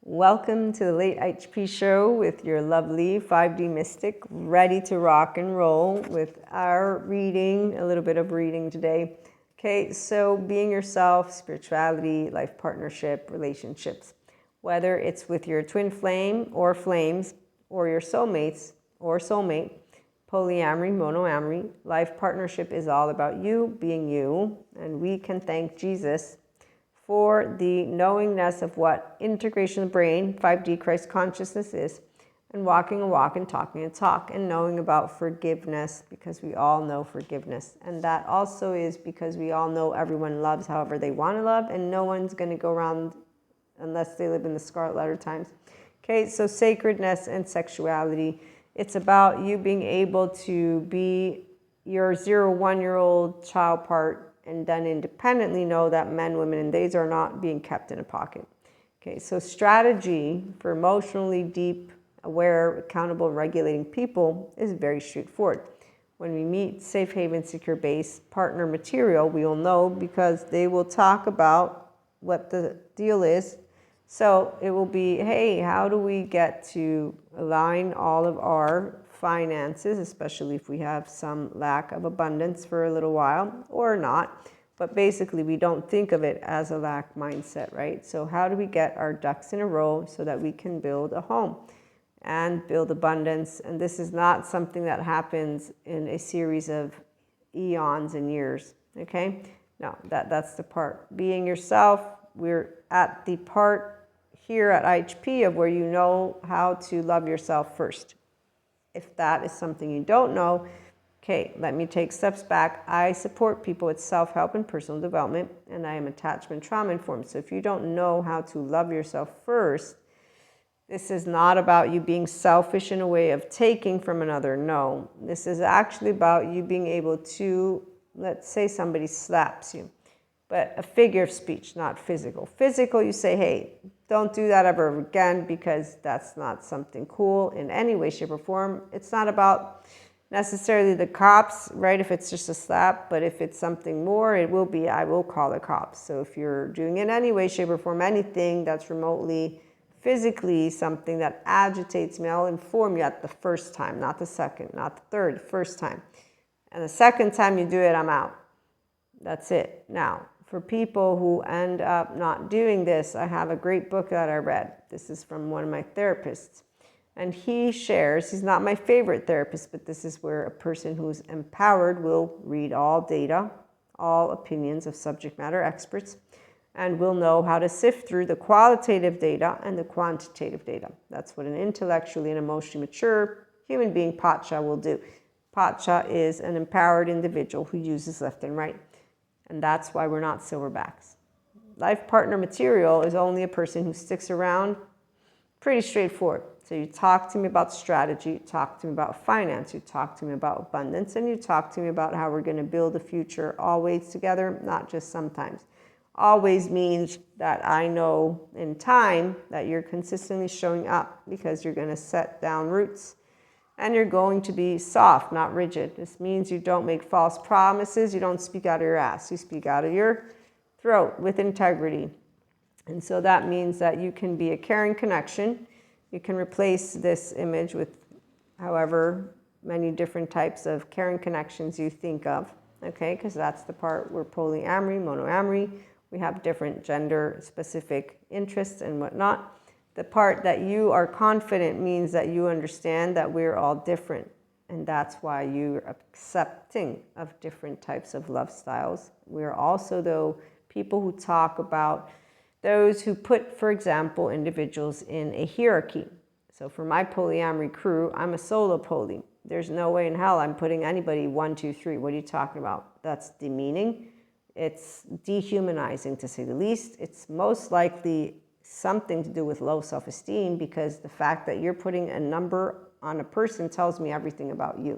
Welcome to the Late IHP show with your lovely 5D mystic, ready to rock and roll with our reading, a little bit of reading today. Okay, so being yourself, spirituality, life partnership, relationships, whether it's with your twin flame or flames, or your soulmates or soulmate, polyamory, monoamory, life partnership is all about you being you, and we can thank Jesus for the knowingness of what integration of the brain, 5D Christ consciousness is, and walking a walk and talking a talk, and knowing about forgiveness, because we all know forgiveness. And that also is because we all know everyone loves however they want to love, and no one's going to go around unless they live in the Scarlet Letter times. Okay, so sacredness and sexuality, it's about you being able to be your 0-1-year-old child part and then independently know that men, women, and theys are not being kept in a pocket. Okay, so strategy for emotionally deep, aware, accountable, regulating people is very straightforward. When we meet safe haven, secure base, partner material, we will know because they will talk about what the deal is. So it will be, hey, how do we get to align all of our finances, especially if we have some lack of abundance for a little while or not. But basically, we don't think of it as a lack mindset, right? So how do we get our ducks in a row so that we can build a home and build abundance? And this is not something that happens in a series of eons and years, okay? No, that's the part. Being yourself, we're at the part here at IHP of where you know how to love yourself first. If that is something you don't know, okay, let me take steps back. I support people with self-help and personal development, and I am attachment trauma informed. So if you don't know how to love yourself first, this is not about you being selfish in a way of taking from another. No, this is actually about you being able to, let's say somebody slaps you, but a figure of speech, not physical. Physical, you say, hey, don't do that ever again because that's not something cool in any way, shape, or form. It's not about necessarily the cops, right, if it's just a slap, but if it's something more, it will be, I will call the cops. So if you're doing in any way, shape, or form anything that's remotely, physically something that agitates me, I'll inform you at the first time, not the second, not the third, the first time. And the second time you do it, I'm out. That's it. Now, for people who end up not doing this, I have a great book that I read. This is from one of my therapists. And he shares, he's not my favorite therapist, but this is where a person who's empowered will read all data, all opinions of subject matter experts, and will know how to sift through the qualitative data and the quantitative data. That's what an intellectually and emotionally mature human being, Pacha, will do. Pacha is an empowered individual who uses left and right. And that's why we're not silverbacks. Life partner material is only a person who sticks around. Pretty straightforward. So you talk to me about strategy, you talk to me about finance, you talk to me about abundance, and you talk to me about how we're going to build a future always together, not just sometimes. Always means that I know in time that you're consistently showing up because you're going to set down roots. And you're going to be soft, not rigid. This means you don't make false promises. You don't speak out of your ass. You speak out of your throat with integrity. And so that means that you can be a caring connection. You can replace this image with however many different types of caring connections you think of, okay? Because that's the part where polyamory, monoamory, we have different gender-specific interests and whatnot. The part that you are confident means that you understand that we're all different. And that's why you're accepting of different types of love styles. We're also, though, people who talk about those who put, for example, individuals in a hierarchy. So for my polyamory crew, I'm a solo poly. There's no way in hell I'm putting anybody 1, 2, 3. What are you talking about? That's demeaning. It's dehumanizing, to say the least. It's most likely something to do with low self-esteem, because the fact that you're putting a number on a person tells me everything about you.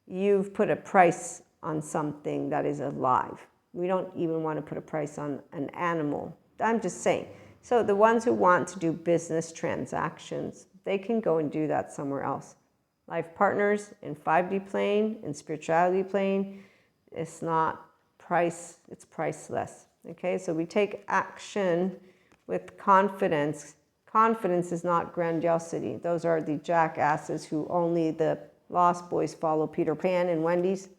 You've put a price on something that is alive. We don't even want to put a price on an animal. I'm just saying. So the ones who want to do business transactions, they can go and do that somewhere else. Life partners in 5D plane, in spirituality plane, it's not price, it's priceless. Okay, so we take action with confidence. Confidence is not grandiosity. Those are the jackasses who only the Lost Boys follow Peter Pan and Wendy's.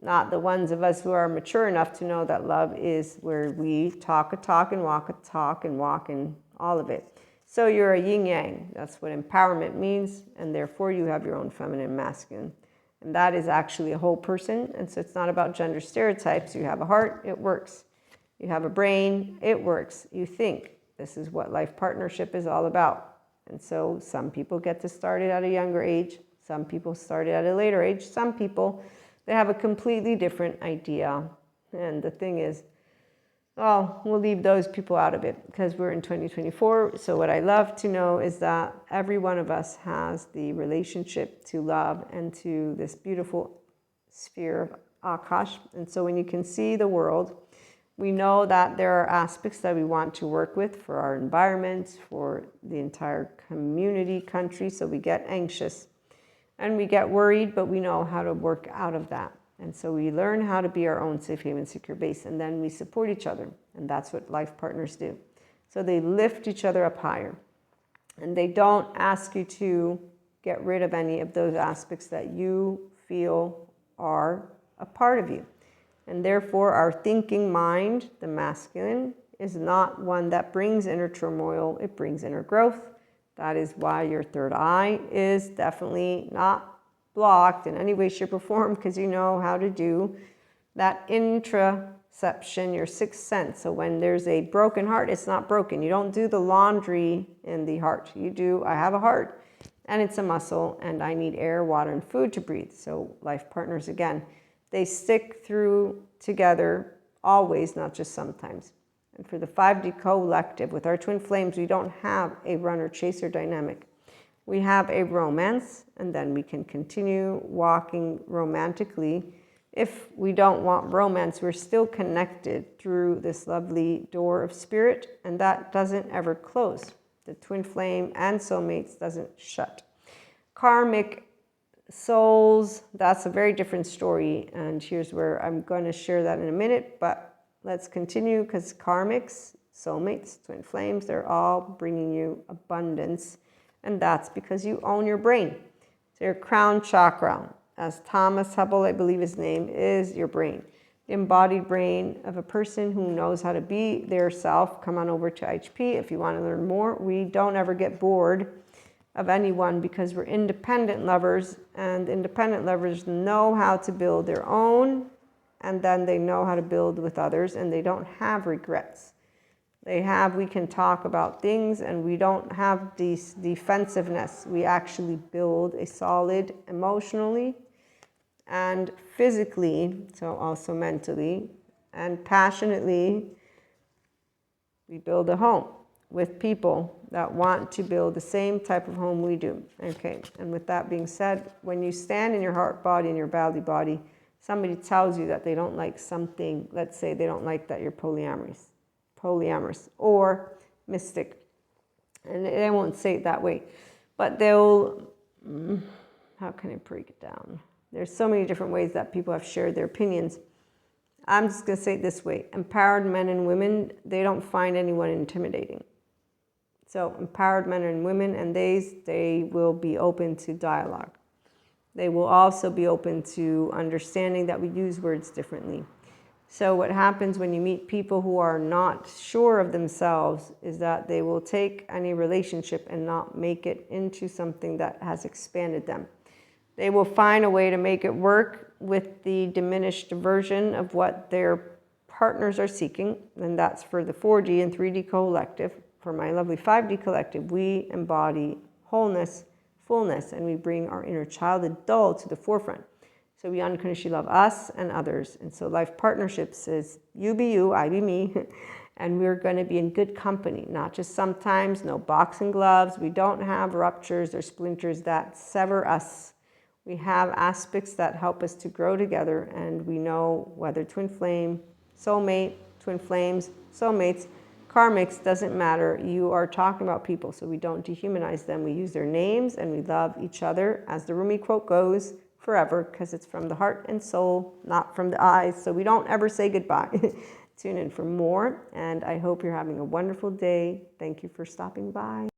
Not the ones of us who are mature enough to know that love is where we talk a talk and walk a talk and walk in all of it. So you're a yin yang. That's what empowerment means. And therefore you have your own feminine and masculine. And that is actually a whole person. And so it's not about gender stereotypes. You have a heart, it works. You have a brain, it works. You think. This is what life partnership is all about. And so some people get to start it at a younger age. Some people start it at a later age. Some people, they have a completely different idea. And the thing is, well, we'll leave those people out of it because we're in 2024. So what I love to know is that every one of us has the relationship to love and to this beautiful sphere of Akash. And so when you can see the world, we know that there are aspects that we want to work with for our environment, for the entire community, country. So we get anxious and we get worried, but we know how to work out of that. And so we learn how to be our own safe haven, secure base, and then we support each other. And that's what life partners do. So they lift each other up higher. And they don't ask you to get rid of any of those aspects that you feel are a part of you. And therefore, our thinking mind, the masculine, is not one that brings inner turmoil. It brings inner growth. That is why your third eye is definitely not blocked in any way, shape, or form, because you know how to do that introception, your sixth sense. So when there's a broken heart, it's not broken. You don't do the laundry in the heart. You do, I have a heart, and it's a muscle, and I need air, water, and food to breathe. So life partners, again, they stick through together always, not just sometimes. And for the 5D collective, with our twin flames, we don't have a runner-chaser dynamic. We have a romance, and then we can continue walking romantically. If we don't want romance, we're still connected through this lovely door of spirit, and that doesn't ever close. The twin flame and soulmates doesn't shut. Karmic souls, that's a very different story, and here's where I'm going to share that in a minute, but let's continue, because karmics, soulmates, twin flames, they're all bringing you abundance, and that's because you own your brain. So your crown chakra, as Thomas Hubble, I believe his name, is your brain. The embodied brain of a person who knows how to be their self. Come on over to IHP if you want to learn more. We don't ever get bored of anyone because we're independent lovers, and independent lovers know how to build their own, and then they know how to build with others, and they don't have regrets. We can talk about things, and we don't have this defensiveness. We actually build a solid emotionally and physically, so also mentally and passionately, we build a home with people that want to build the same type of home we do. Okay, and with that being said, when you stand in your heart body and your belly body, somebody tells you that they don't like something, let's say they don't like that you're polyamorous or mystic. And they won't say it that way, but they'll, how can I break it down? There's so many different ways that people have shared their opinions. I'm just going to say it this way. Empowered men and women, they don't find anyone intimidating. So empowered men and women, and they will be open to dialogue. They will also be open to understanding that we use words differently. So what happens when you meet people who are not sure of themselves is that they will take any relationship and not make it into something that has expanded them. They will find a way to make it work with the diminished version of what their partners are seeking, and that's for the 4D and 3D collective. For my lovely 5D collective, we embody wholeness, fullness, and we bring our inner child adult to the forefront. So we unconditionally love us and others. And so life partnerships is you be you, I be me, and we're going to be in good company, not just sometimes, no boxing gloves. We don't have ruptures or splinters that sever us. We have aspects that help us to grow together, and we know whether twin flame, soulmate, twin flames, soulmates, karmics, doesn't matter. You are talking about people, so we don't dehumanize them. We use their names, and we love each other, as the Rumi quote goes, forever, because it's from the heart and soul, not from the eyes. So we don't ever say goodbye Tune in for more, and I hope you're having a wonderful day. Thank you for stopping by.